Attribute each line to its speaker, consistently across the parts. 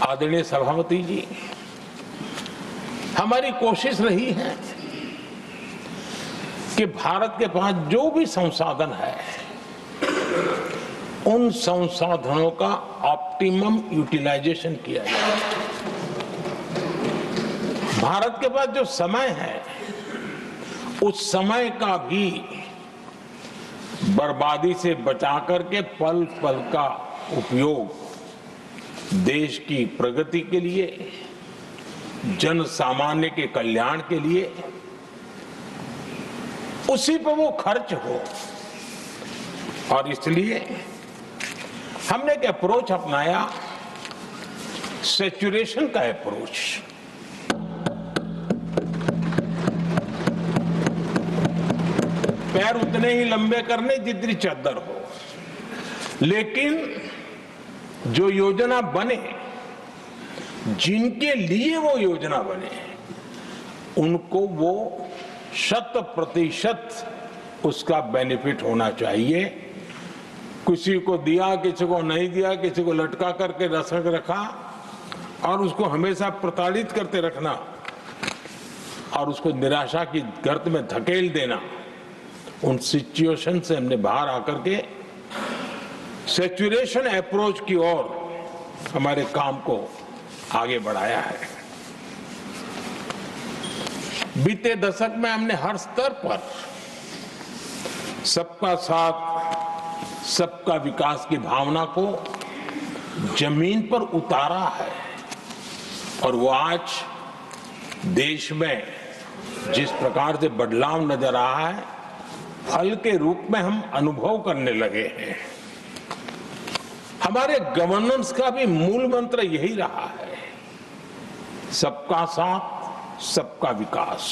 Speaker 1: आदरणीय सभापति जी, हमारी कोशिश रही है कि भारत के पास जो भी संसाधन है उन संसाधनों का ऑप्टिमम यूटिलाइजेशन किया जाए। भारत के पास जो समय है उस समय का भी बर्बादी से बचा करके पल पल का उपयोग देश की प्रगति के लिए, जन सामान्य के कल्याण के लिए, उसी पर वो खर्च हो। और इसलिए हमने एक अप्रोच अपनाया, सैचुरेशन का अप्रोच। पैर उतने ही लंबे करने जितनी चद्दर हो, लेकिन जो योजना बने, जिनके लिए वो योजना बने, उनको वो 100% उसका बेनिफिट होना चाहिए। किसी को दिया, किसी को नहीं दिया, किसी को लटका करके रखा और उसको हमेशा प्रताड़ित करते रखना और उसको निराशा की गर्त में धकेल देना, उन सिचुएशन से हमने बाहर आकर के सैचुरेशन अप्रोच की ओर हमारे काम को आगे बढ़ाया है। बीते दशक में हमने हर स्तर पर सबका साथ, सबका विकास की भावना को जमीन पर उतारा है और वो आज देश में जिस प्रकार से बदलाव नजर आ रहा है, फल के रूप में हम अनुभव करने लगे हैं। हमारे गवर्नेंस का भी मूल मंत्र यही रहा है, सबका साथ, सबका विकास।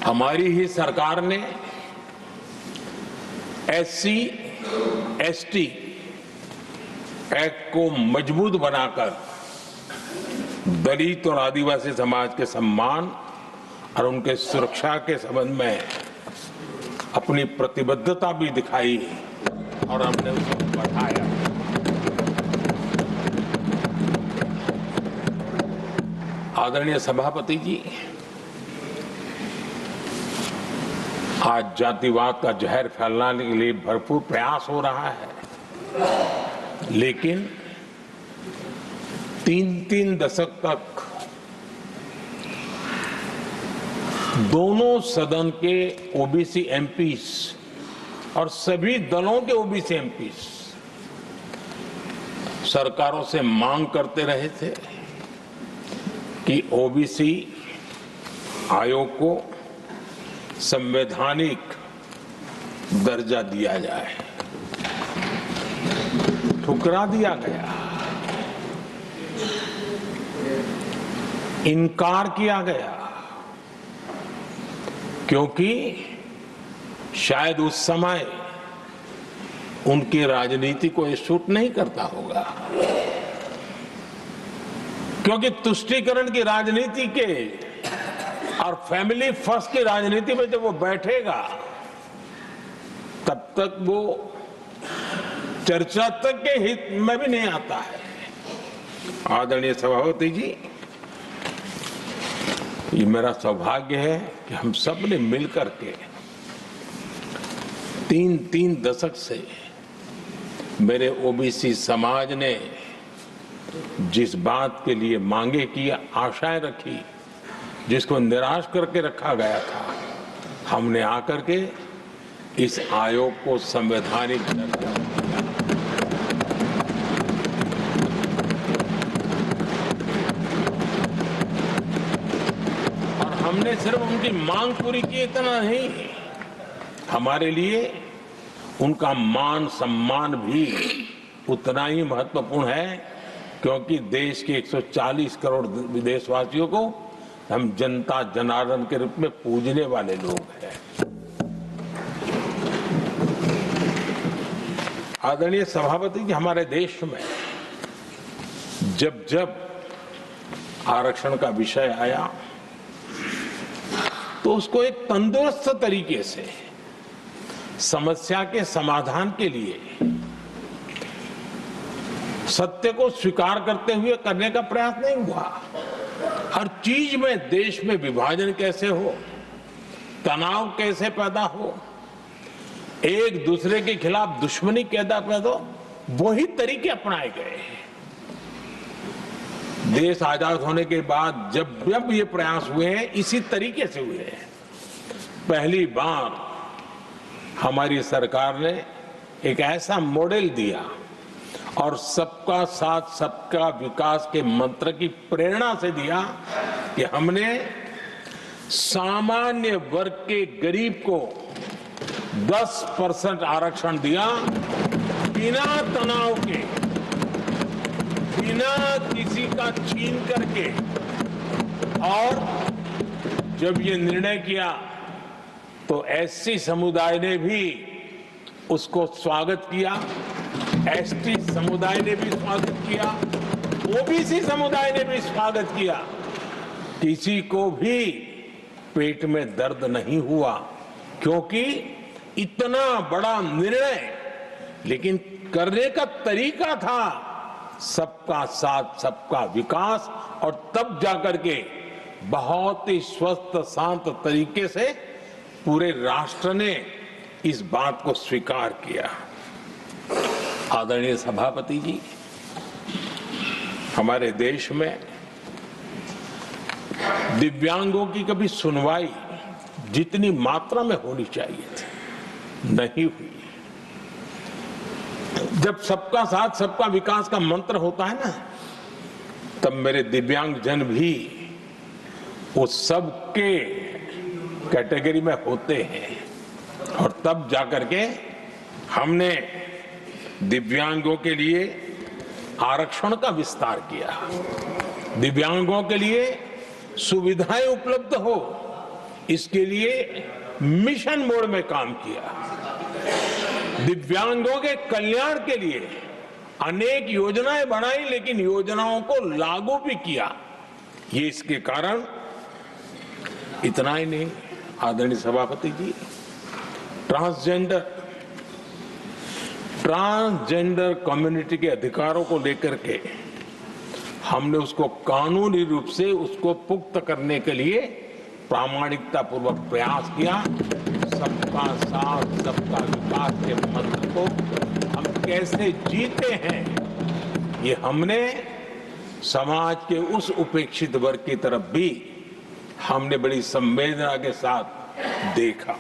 Speaker 1: हमारी ही सरकार ने SC, ST एक्ट को मजबूत बनाकर दलित और आदिवासी समाज के सम्मान और उनके सुरक्षा के संबंध में अपनी प्रतिबद्धता भी दिखाई और हमने उसको बढ़ाया। आदरणीय सभापति जी, आज जातिवाद का जहर फैलाने के लिए भरपूर प्रयास हो रहा है, लेकिन 3 दशक तक दोनों सदन के OBC MPs और सभी दलों के OBC MPs सरकारों से मांग करते रहे थे कि OBC आयोग को संवैधानिक दर्जा दिया जाए। ठुकरा दिया गया, इनकार किया गया, क्योंकि शायद उस समय उनकी राजनीति को ये सूट नहीं करता होगा, क्योंकि तुष्टीकरण की राजनीति के और फैमिली फर्स्ट की राजनीति में जब वो बैठेगा तब तक वो चर्चा तक के हित में भी नहीं आता है। आदरणीय सभापति जी, ये मेरा सौभाग्य है कि हम सब ने मिलकर के 3 दशक से मेरे OBC समाज ने जिस बात के लिए मांगे की, आशाएं रखी, जिसको निराश करके रखा गया था, हमने आकर के इस आयोग को संवैधानिक दर्जा दिया। और हमने सिर्फ उनकी मांग पूरी की इतना नहीं, हमारे लिए उनका मान सम्मान भी उतना ही महत्वपूर्ण है, क्योंकि देश के 140 करोड़ देशवासियों को हम जनता जनार्दन के रूप में पूजने वाले लोग हैं। आदरणीय सभापति जी, हमारे देश में जब जब आरक्षण का विषय आया तो उसको एक तंदुरुस्त तरीके से समस्या के समाधान के लिए सत्य को स्वीकार करते हुए करने का प्रयास नहीं हुआ। हर चीज में देश में विभाजन कैसे हो, तनाव कैसे पैदा हो, एक दूसरे के खिलाफ दुश्मनी कैसे पैदा हो, वही तरीके अपनाए गए हैं। देश आजाद होने के बाद जब ये प्रयास हुए हैं, इसी तरीके से हुए हैं। पहली बार हमारी सरकार ने एक ऐसा मॉडल दिया और सबका साथ सबका विकास के मंत्र की प्रेरणा से दिया कि हमने सामान्य वर्ग के गरीब को 10% आरक्षण दिया, बिना तनाव के, बिना किसी का छीन करके। और जब ये निर्णय किया तो एससी समुदाय ने भी उसको स्वागत किया, एसटी समुदाय ने भी स्वागत किया, ओबीसी समुदाय ने भी स्वागत किया। किसी को भी पेट में दर्द नहीं हुआ, क्योंकि इतना बड़ा निर्णय, लेकिन करने का तरीका था सबका साथ सबका विकास। और तब जाकर के बहुत ही स्वस्थ शांत तरीके से पूरे राष्ट्र ने इस बात को स्वीकार किया। आदरणीय सभापति जी, हमारे देश में दिव्यांगों की कभी सुनवाई जितनी मात्रा में होनी चाहिए थी, नहीं हुई। जब सबका साथ सबका विकास का मंत्र होता है ना, तब मेरे दिव्यांग जन भी उस सबके कैटेगरी में होते हैं। और तब जाकर के हमने दिव्यांगों के लिए आरक्षण का विस्तार किया, दिव्यांगों के लिए सुविधाएं उपलब्ध हो, इसके लिए मिशन मोड में काम किया। दिव्यांगों के कल्याण के लिए अनेक योजनाएं बनाई, लेकिन योजनाओं को लागू भी किया। ये इसके कारण इतना ही नहीं, आदरणीय सभापति जी, ट्रांसजेंडर कम्युनिटी के अधिकारों को लेकर के हमने उसको कानूनी रूप से उसको पुख्त करने के लिए प्रामाणिकता पूर्वक प्रयास किया। सबका साथ सबका विकास के मंत्र को हम कैसे जीते हैं, ये हमने समाज के उस उपेक्षित वर्ग की तरफ भी हमने बड़ी संवेदना के साथ देखा।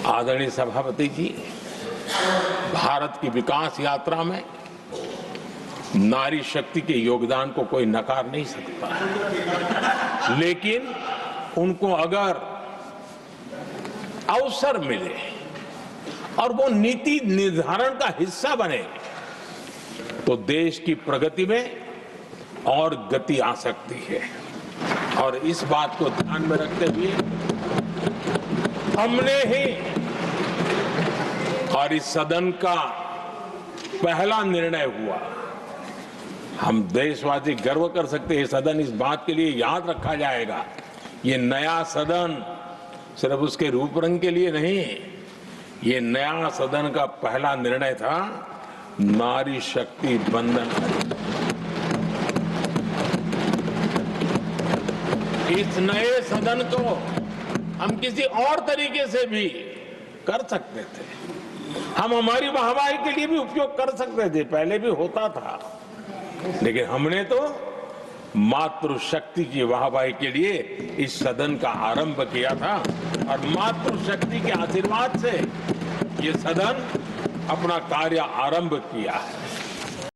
Speaker 1: आदरणीय सभापति जी, भारत की विकास यात्रा में नारी शक्ति के योगदान को कोई नकार नहीं सकता, लेकिन उनको अगर अवसर मिले और वो नीति निर्धारण का हिस्सा बने तो देश की प्रगति में और गति आ सकती है। और इस बात को ध्यान में रखते हुए हमने ही और इस सदन का पहला निर्णय हुआ, हम देशवासी गर्व कर सकते हैं, सदन इस बात के लिए याद रखा जाएगा, ये नया सदन सिर्फ उसके रूप रंग के लिए नहीं, ये नया सदन का पहला निर्णय था नारी शक्ति बंधन। इस नए सदन को हम किसी और तरीके से भी कर सकते थे, हम हमारी वाहवाही के लिए भी उपयोग कर सकते थे, पहले भी होता था, लेकिन हमने तो मातृशक्ति की वाहवाही के लिए इस सदन का आरंभ किया था। और मातृशक्ति के आशीर्वाद से ये सदन अपना कार्य आरंभ किया है।